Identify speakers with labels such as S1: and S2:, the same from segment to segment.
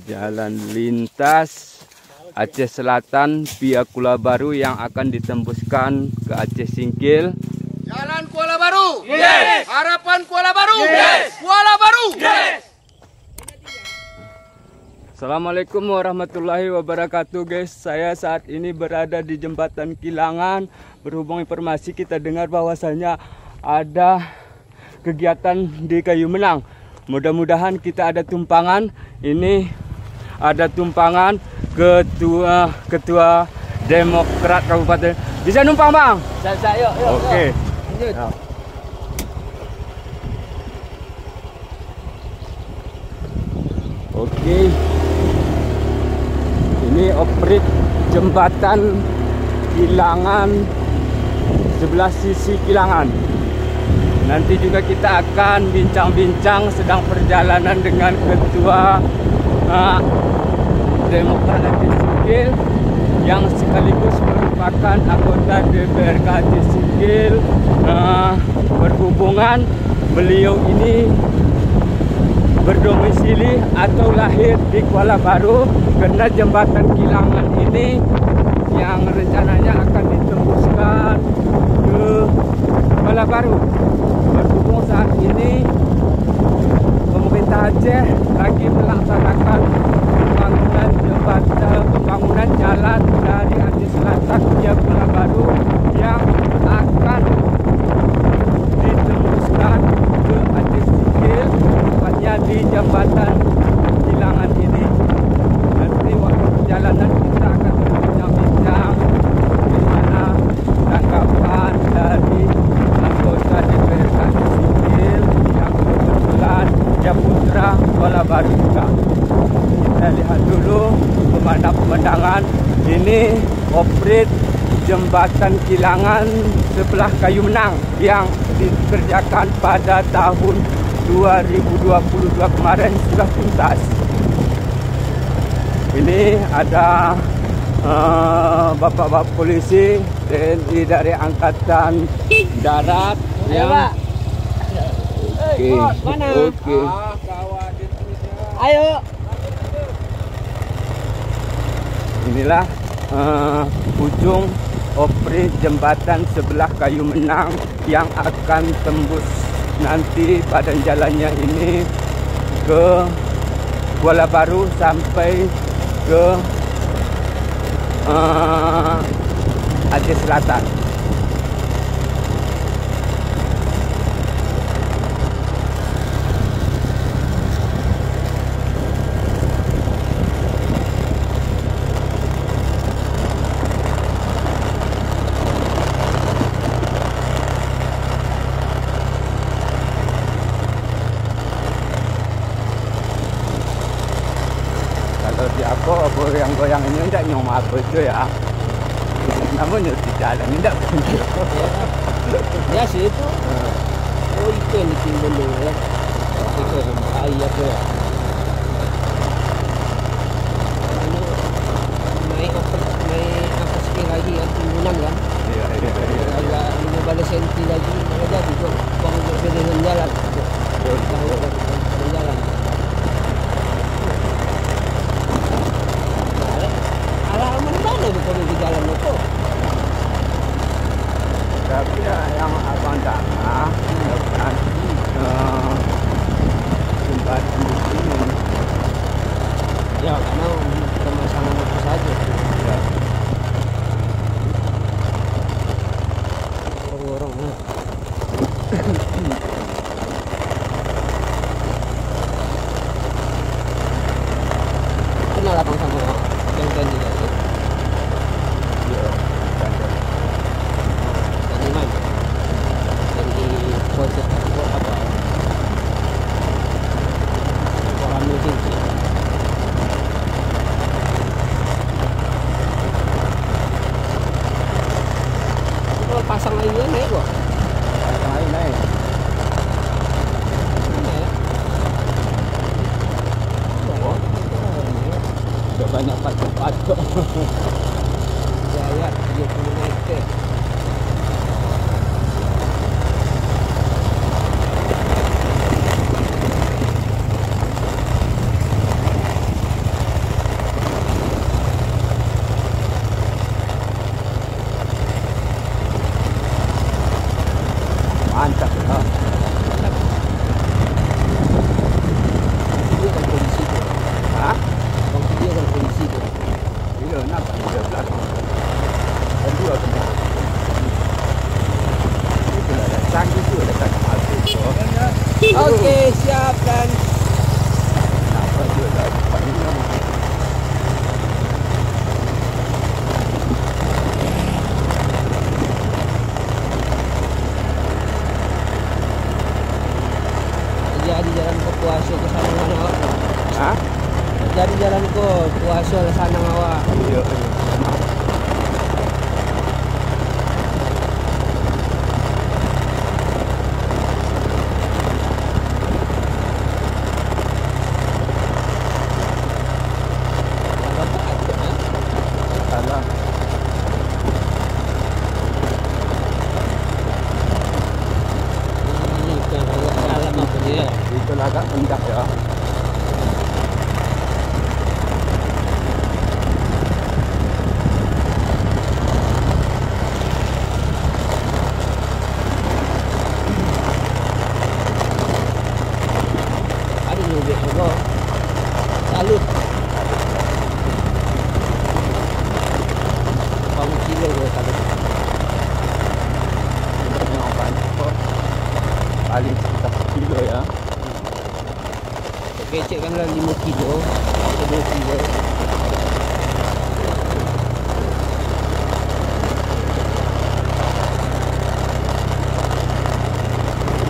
S1: jalan lintas Aceh Selatan via Kuala Baru yang akan ditembuskan ke Aceh Singkil.
S2: Jalan Kuala Baru.
S3: Yes.
S2: Harapan Kuala Baru.
S3: Yes.
S2: Kuala Baru.
S3: Yes.
S1: Assalamualaikum warahmatullahi wabarakatuh guys. Saya saat ini berada di Jembatan Kilangan. Berhubung informasi kita dengar bahwasanya ada kegiatan di Kayu Menang. Mudah-mudahan kita ada tumpangan. Ini ada tumpangan ketua Demokrat Kabupaten. Bisa numpang bang?
S3: Yuk.
S1: Oke.
S3: Lanjut.
S1: Ya. Oke. Ini operate jembatan Kilangan, sebelah sisi Kilangan. Nanti juga kita akan bincang-bincang sedang perjalanan dengan ketua Demokrat Aceh Singkil yang sekaligus merupakan anggota DPRD Aceh Singkil. Berhubungan beliau ini berdomisili atau lahir di Kuala Baru, karena jembatan Kilangan ini yang rencananya akan ditembuskan ke Kuala Baru. Berhubung saat ini pemerintah Aceh lagi melaksanakan pembangunan jalan dari Aceh Selatan via Kuala Baru yang akan ditembuskan ke Aceh Singkil, tepatnya di jembatan Kilangan ini. Nanti waktu perjalanan kita akan berbincang-bincang bagaimana tanggapan dari anggota DPRD Aceh Singkil yang kebetulan dia putra Kuala Baru juga. Kita lihat dulu pemandangan ini operate jembatan Kilangan sebelah Kayu Menang yang dikerjakan pada tahun 2022 kemarin sudah tuntas. Ini ada bapak-bapak polisi TNI dari Angkatan Darat yang Oke.
S3: Ayo.
S1: Inilah ujung operasi jembatan sebelah Kayu Menang yang akan tembus nanti pada jalannya ini ke Kuala Baru sampai ke Aceh Selatan. Kalau di apa yang goyang ini tidak nyom apa itu ya. Namanya di jalan tidak begitu.
S3: Ya sih itu. Oh itu yang ditimbun dulu ya. Itu ayah tuh ya. Ini naik apa sekali lagi ya timbunan kan.
S1: Iya.
S3: Agak 15 senti lagi mana jadi kok bang berbeda jalan. Tahu jalan. Alaman mana bukan di jalan itu?
S1: Tapi ya, yang abang tanah bukan jembatan di sini.
S3: Ya karena permasalahan apa saja.
S1: Ya.
S3: Orang-orang. Kenal abang sama yang tadi ya?
S1: Iya.
S3: Dari mana? Dari proses apa? Orang musik. Kalau pasang airnya naik kok.
S1: Naik. Sudah banyak patok-patok.
S3: Jaya 30 meter.
S1: mantap ya.
S3: Video kan polisi tu.
S1: Hah?
S3: Bang video kan polisi tu.
S1: Iya, nampak di belakang. Dan dua kena. Itulah dah canggih tu dekat mati.
S3: Okey, siap dan
S1: Nampak dia dah depan ni.
S3: jadi jalan ke puasa ke sana mana awak.
S1: Hah?
S3: Jadi jalan ke puasa ke sana awak.
S1: Iya. Salah.
S3: Ini kan agak dalam apa dia.
S1: Itulah agak rendah ya.
S3: Ada nyubik juga. Salut. Kamu kilo ke salut.
S1: Tengok banyak kok. Paling sekitar 1 kilo ya.
S3: Kecek kan lah 5 kilo. 2 kilo.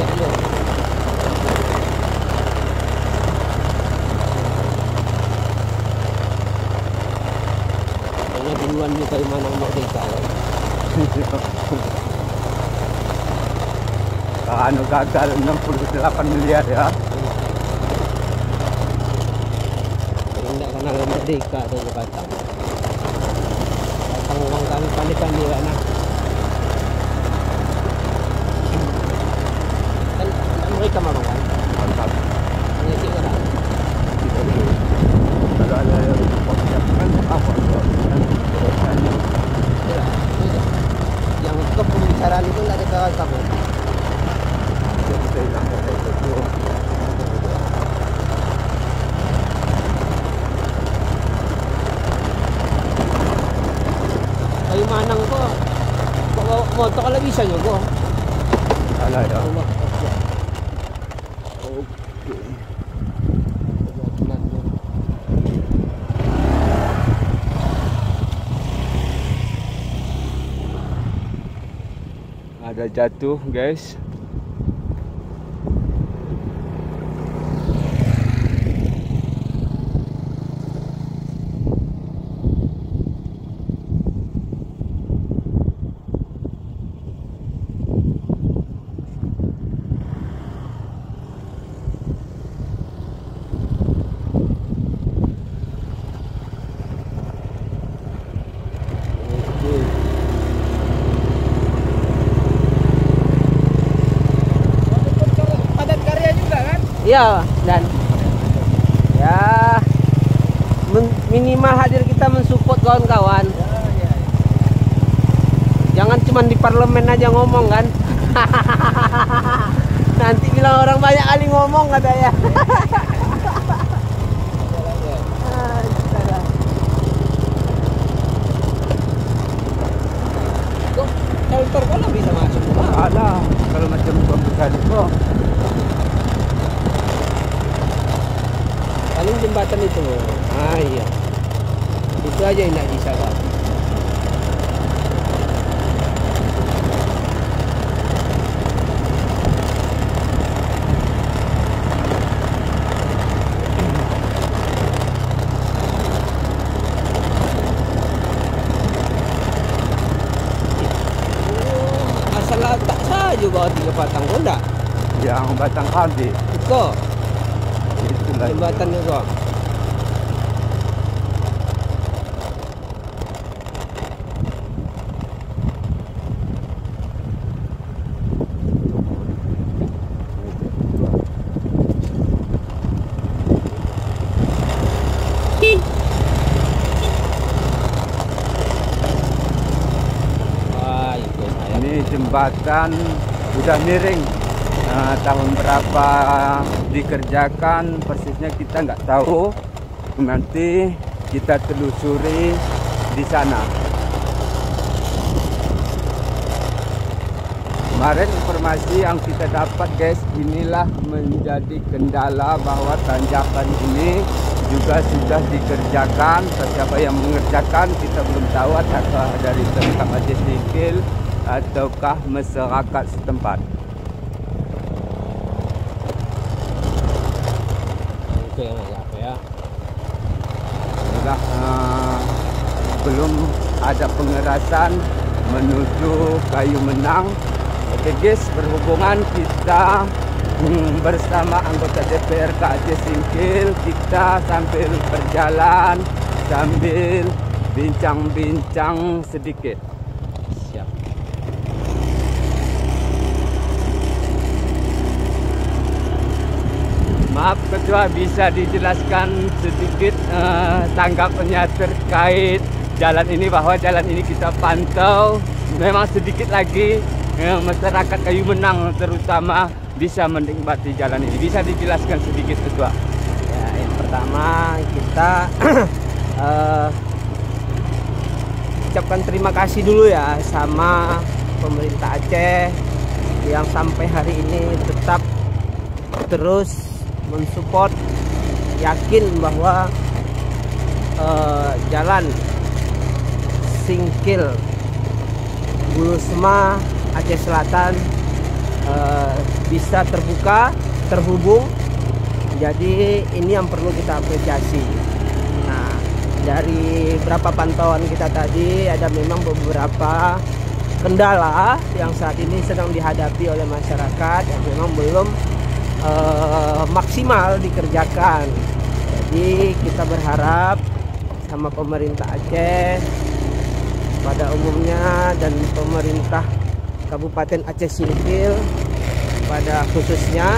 S3: Tak kilo. Karena duluan ni kayu mana merdeka.
S1: Anu gagal 68 miliar ya.
S3: Tidak kenal merdeka tu dia kata. Datang orang kami pandai-pandai kan nak. Kan mereka mau kan?
S1: Mantap.
S3: Ini sih kan.
S1: Kalau ada kan apa
S3: Yang ke pembicaraan itu tidak ada kawan kamu. Kayu manang ko. Motor kalau bisa juga.
S1: Salah ya.
S3: Allah.
S1: Ada jatuh guys.
S3: Ya, dan ya minimal hadir kita mensupport kawan-kawan. Jangan cuma di parlemen aja ngomong kan. Nanti bilang orang banyak kali ngomong kata ya. Shelter kalau bisa masuk.
S1: Ada kalau macam bukan kok.
S3: Paling jembatan itu. Ah iya. Itu aja yang tidak bisa kan. Asal letak saja bawa 3 batang kondak.
S1: Yang batang kabi.
S3: Itu
S1: Itulah.
S3: jembatan juga. Wah, itu saya.
S1: Ini jembatan udah miring. Tahun berapa dikerjakan persisnya kita nggak tahu, nanti kita telusuri di sana. Kemarin informasi yang kita dapat guys, inilah menjadi kendala bahwa tanjakan ini juga sudah dikerjakan. Siapa yang mengerjakan kita belum tahu, apakah dari Pemkab Aceh Singkil ataukah masyarakat setempat.
S3: Itu yang apa ya?
S1: Sudah belum ada pengerasan menuju Kayu Menang. Oke guys, berhubungan kita bersama anggota DPRK Aceh Singkil, kita sambil berjalan sambil bincang-bincang sedikit.
S3: Siap.
S1: Maaf Ketua, bisa dijelaskan sedikit tanggapannya terkait jalan ini, bahwa jalan ini kita pantau memang sedikit lagi masyarakat Kayu Menang terutama bisa menikmati jalan ini. Bisa dijelaskan sedikit Ketua?
S3: Ya, yang pertama kita ucapkan terima kasih dulu ya sama pemerintah Aceh yang sampai hari ini tetap terus mensupport, yakin bahwa jalan Singkil Bulusma Aceh Selatan bisa terbuka, terhubung. Jadi ini yang perlu kita apresiasi. Nah, dari berapa pantauan kita tadi, ada memang beberapa kendala yang saat ini sedang dihadapi oleh masyarakat yang memang belum maksimal dikerjakan. Jadi kita berharap sama pemerintah Aceh pada umumnya dan pemerintah Kabupaten Aceh Singkil pada khususnya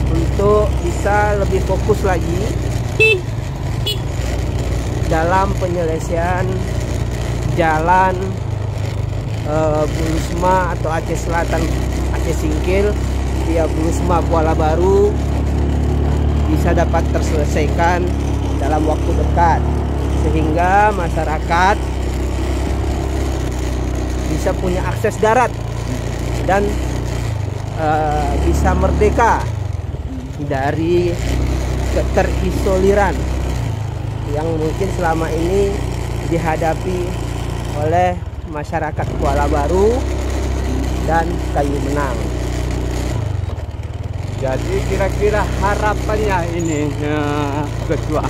S3: untuk bisa lebih fokus lagi dalam penyelesaian jalan Bulusma atau Aceh Selatan Aceh Singkil via Bulusma Kuala Baru bisa dapat terselesaikan dalam waktu dekat, sehingga masyarakat bisa punya akses darat dan bisa merdeka dari keterisoliran yang mungkin selama ini dihadapi oleh masyarakat Kuala Baru dan Kayu Menang.
S1: Jadi kira-kira harapannya ini Ketua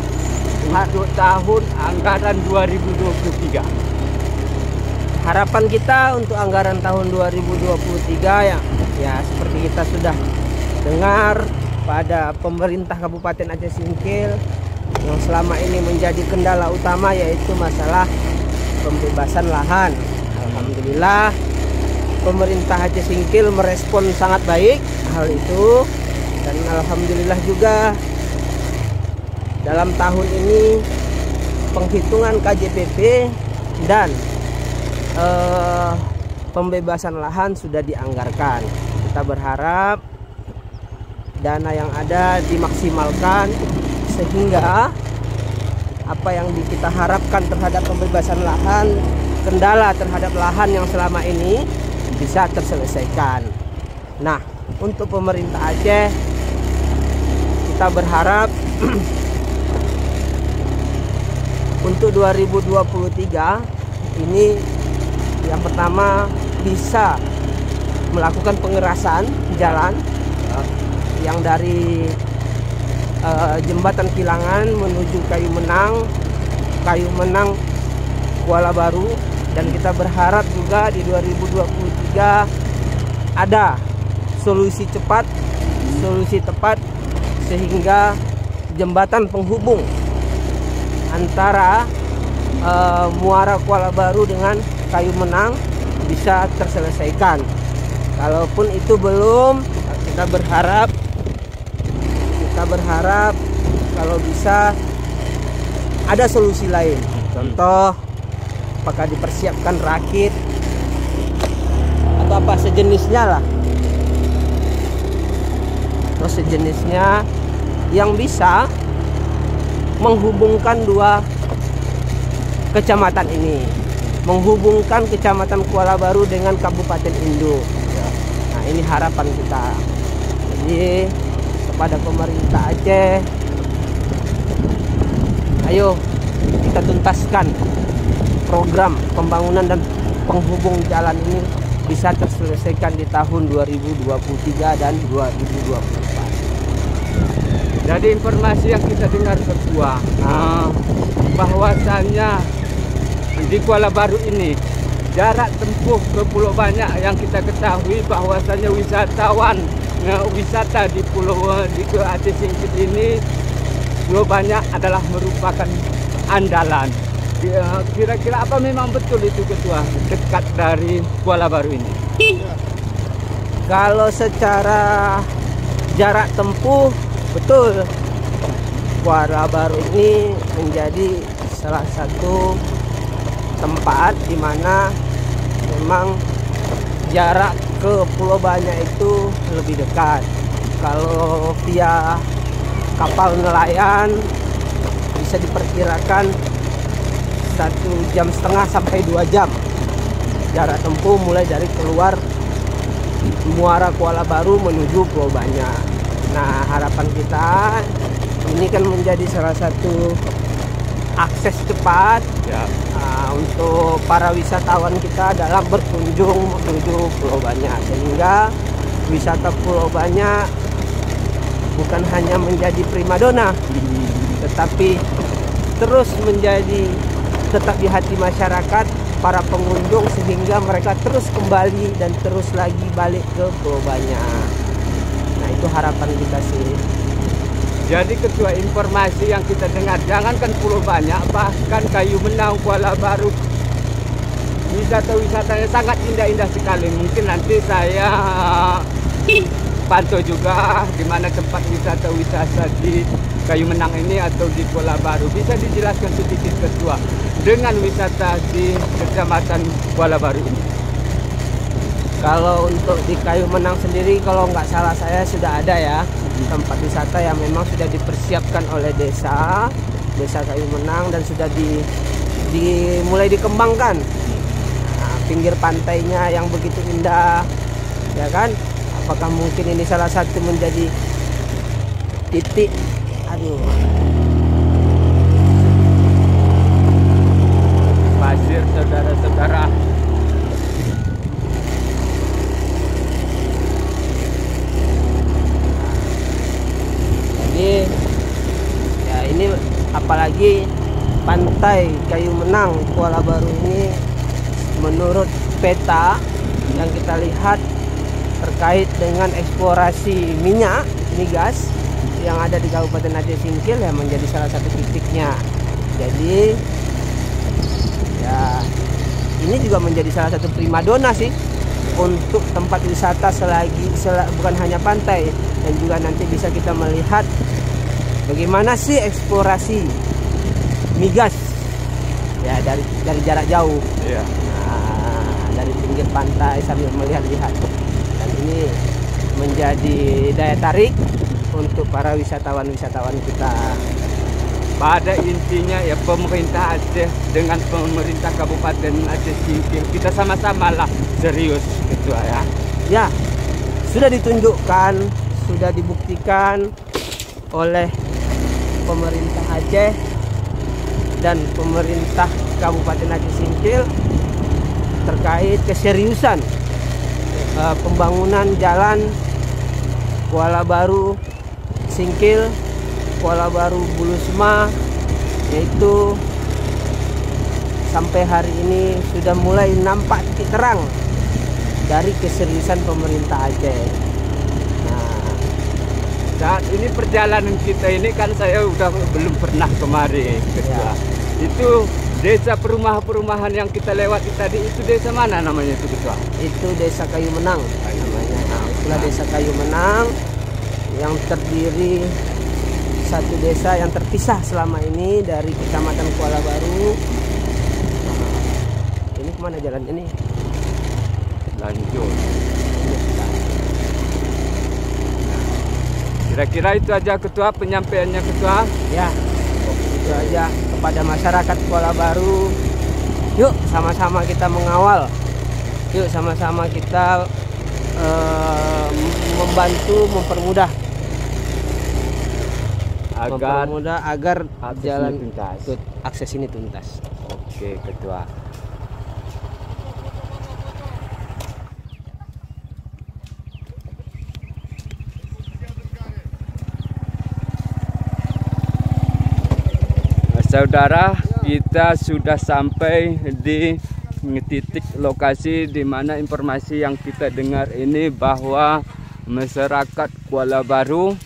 S1: untuk tahun anggaran 2023.
S3: Harapan kita untuk anggaran tahun 2023 ya seperti kita sudah dengar pada pemerintah Kabupaten Aceh Singkil yang selama ini menjadi kendala utama yaitu masalah pembebasan lahan. Alhamdulillah pemerintah Aceh Singkil merespon sangat baik hal itu, dan alhamdulillah juga dalam tahun ini penghitungan KJPP dan pembebasan lahan sudah dianggarkan. Kita berharap dana yang ada dimaksimalkan sehingga apa yang kita harapkan terhadap pembebasan lahan, kendala terhadap lahan yang selama ini bisa terselesaikan. Nah, untuk pemerintah Aceh kita berharap untuk 2023 ini yang pertama bisa melakukan pengerasan jalan yang dari jembatan Kilangan menuju Kayu Menang Kuala Baru, dan kita berharap juga di 2023 ada solusi cepat, solusi tepat sehingga jembatan penghubung antara Muara Kuala Baru dengan Kayu Menang bisa terselesaikan. Kalaupun itu belum, kita berharap kalau bisa ada solusi lain. Contoh, apakah dipersiapkan rakit atau atau apa sejenisnya lah, atau sejenisnya yang bisa menghubungkan dua kecamatan ini, menghubungkan Kecamatan Kuala Baru dengan Kabupaten Induk. Nah, ini harapan kita. Jadi kepada pemerintah Aceh, ayo kita tuntaskan program pembangunan dan penghubung jalan ini bisa terselesaikan di tahun 2023 dan 2024.
S1: Jadi informasi yang kita dengar Ketua, bahwasannya di Kuala Baru ini jarak tempuh ke Pulau Banyak yang kita ketahui bahwasannya wisatawan wisata di Aceh Singkil ini, Pulau Banyak adalah merupakan andalan. Kira-kira apa memang betul itu Ketua, dekat dari Kuala Baru ini?
S3: Kalau secara jarak tempuh betul, Kuala Baru ini menjadi salah satu tempat di mana memang jarak ke Pulau Banyak itu lebih dekat. Kalau via kapal nelayan bisa diperkirakan 1,5 jam sampai 2 jam jarak tempuh mulai dari keluar Muara Kuala Baru menuju Pulau Banyak. Nah, harapan kita ini kan menjadi salah satu akses cepat untuk para wisatawan kita dalam berkunjung menuju Pulau Banyak, sehingga wisata Pulau Banyak bukan hanya menjadi primadona, tetapi terus menjadi tetap di hati masyarakat para pengunjung, sehingga mereka terus kembali dan terus lagi balik ke Pulau Banyak. Nah, itu harapan kita sih.
S1: Jadi Ketua, informasi yang kita dengar, jangankan Pulau Banyak, bahkan Kayu Menang, Kuala Baru, wisata-wisatanya sangat indah-indah sekali. Mungkin nanti saya pantau juga di mana tempat wisata di Kayu Menang ini atau di Kuala Baru. Bisa dijelaskan sedikit Ketua dengan wisata di Kecamatan Kuala Baru ini?
S3: Kalau untuk di Kayu Menang sendiri, kalau nggak salah saya sudah ada ya tempat wisata yang memang sudah dipersiapkan oleh desa Kayu Menang dan sudah mulai dikembangkan. Nah, pinggir pantainya yang begitu indah, ya kan? Apakah mungkin ini salah satu menjadi titik? Aduh,
S1: pasir saudara-saudara.
S3: Jadi ya ini apalagi pantai Kayu Menang Kuala Baru ini, menurut peta yang kita lihat terkait dengan eksplorasi minyak, migas yang ada di Kabupaten Aceh Singkil, ya menjadi salah satu titiknya. Jadi ya ini juga menjadi salah satu primadona sih untuk tempat wisata bukan hanya pantai, dan juga nanti bisa kita melihat bagaimana sih eksplorasi migas ya dari jarak jauh.
S1: Iya.
S3: Nah, dari pinggir pantai sambil melihat-lihat, dan ini menjadi daya tarik untuk para wisatawan kita.
S1: Pada intinya ya pemerintah Aceh dengan pemerintah Kabupaten Aceh Singkil, kita sama-sama lah serius Ketua ya.
S3: Ya, sudah ditunjukkan, sudah dibuktikan oleh pemerintah Aceh dan pemerintah Kabupaten Aceh Singkil terkait keseriusan pembangunan jalan Kuala Baru Singkil, Kuala Baru Bulusma, yaitu sampai hari ini sudah mulai nampak titik terang dari keseriusan pemerintah Aceh. Nah,
S1: saat ini perjalanan kita ini kan saya udah belum pernah kemari Ketua.
S3: Ya.
S1: Itu desa perumahan yang kita lewati tadi, itu desa mana namanya itu Ketua?
S3: Itu Desa Kayu Menang namanya. Nah, itulah Desa Kayu Menang yang terdiri satu desa yang terpisah selama ini dari Kecamatan Kuala Baru. Ini kemana jalan ini?
S1: lanjut. Kira-kira itu aja Ketua, penyampaiannya Ketua.
S3: Ya, itu aja kepada masyarakat Kuala Baru. Yuk sama-sama kita mengawal. Yuk sama-sama kita membantu, mempermudah agar jalan akses ini tuntas.
S1: Oke Ketua. Saudara, kita sudah sampai di titik lokasi di mana informasi yang kita dengar ini bahwa masyarakat Kuala Baru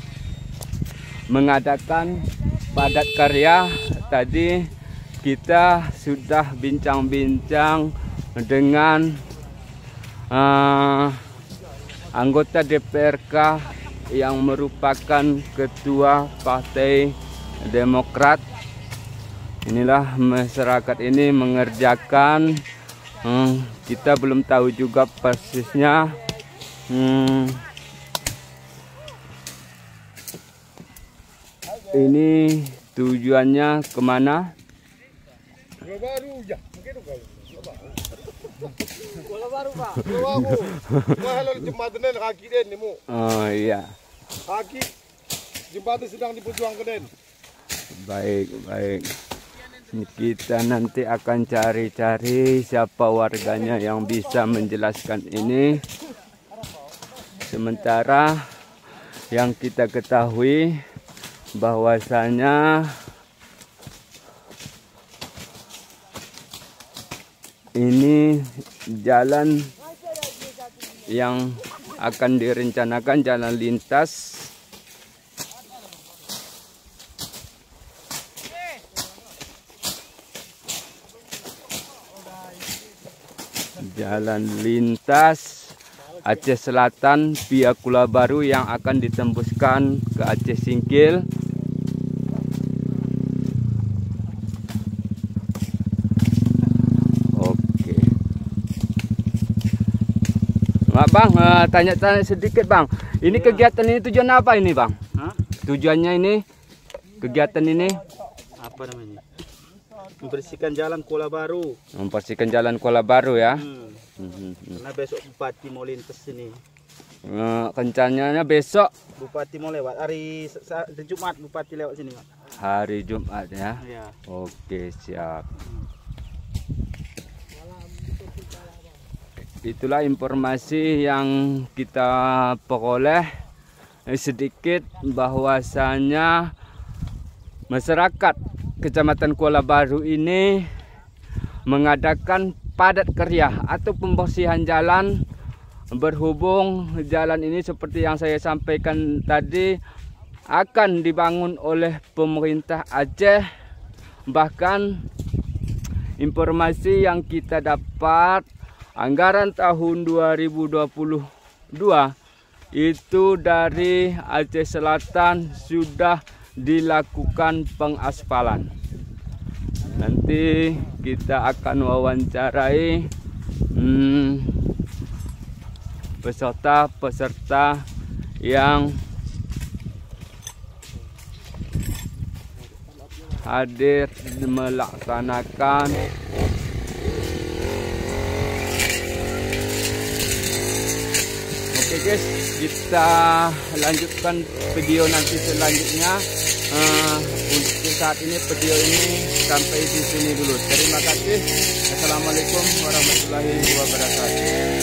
S1: mengadakan padat karya. Tadi kita sudah bincang-bincang dengan anggota DPRK yang merupakan ketua Partai Demokrat. Inilah masyarakat ini mengerjakan, kita belum tahu juga persisnya. Ini tujuannya kemana? Oh iya.
S2: Kaki jembatan sedang diperjuangkan.
S1: Baik, baik. Kita nanti akan cari-cari siapa warganya yang bisa menjelaskan ini. Sementara yang kita ketahui bahwasanya ini jalan yang akan direncanakan, jalan lintas. Jalan lintas Aceh Selatan via Kuala Baru yang akan ditembuskan ke Aceh Singkil. Oke. Bang, tanya-tanya sedikit Bang. Ini kegiatan ini tujuan apa ini Bang? Tujuannya ini, kegiatan ini?
S4: Apa namanya? Membersihkan jalan Kuala Baru.
S1: Membersihkan jalan Kuala Baru ya.
S4: Karena besok Bupati mau lintas sini.
S1: Rencananya besok
S4: Bupati mau lewat hari Jumat, Bupati lewat sini Pak.
S1: Hari Jumat ya.
S4: Ya.
S1: Oke, siap. Itulah informasi yang kita peroleh sedikit bahwasanya masyarakat Kecamatan Kuala Baru ini mengadakan padat karya atau pembersihan jalan, berhubung jalan ini seperti yang saya sampaikan tadi akan dibangun oleh pemerintah Aceh. Bahkan informasi yang kita dapat, anggaran tahun 2022 itu dari Aceh Selatan sudah dilakukan pengaspalan. Nanti kita akan wawancarai peserta-peserta yang hadir melaksanakan Oke guys, kita lanjutkan video nanti selanjutnya. Untuk saat ini video ini sampai di sini dulu. Terima kasih. Assalamualaikum warahmatullahi wabarakatuh.